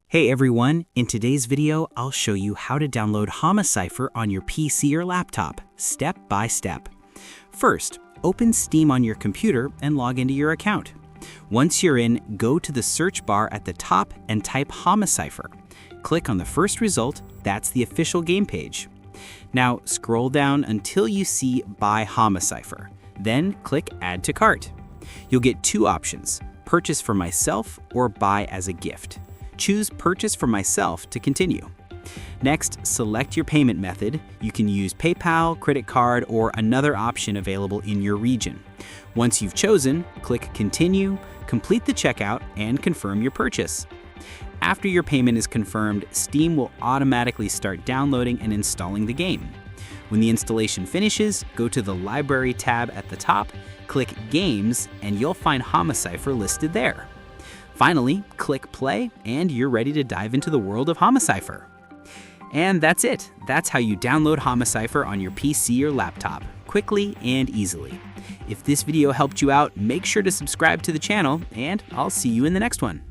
Hey everyone, in today's video, I'll show you how to download Homicipher on your PC or laptop, step by step. First, open Steam on your computer and log into your account. Once you're in, go to the search bar at the top and type Homicipher. Click on the first result, that's the official game page. Now scroll down until you see Buy Homicipher, then click Add to Cart. You'll get two options, Purchase for myself or Buy as a gift. Choose Purchase for myself to continue. Next, select your payment method. You can use PayPal, credit card, or another option available in your region. Once you've chosen, click Continue, complete the checkout, and confirm your purchase. After your payment is confirmed, Steam will automatically start downloading and installing the game. When the installation finishes, go to the Library tab at the top, click Games, and you'll find Homicipher listed there. Finally, click play and you're ready to dive into the world of Homicipher. And that's it. That's how you download Homicipher on your PC or laptop, quickly and easily. If this video helped you out, make sure to subscribe to the channel and I'll see you in the next one.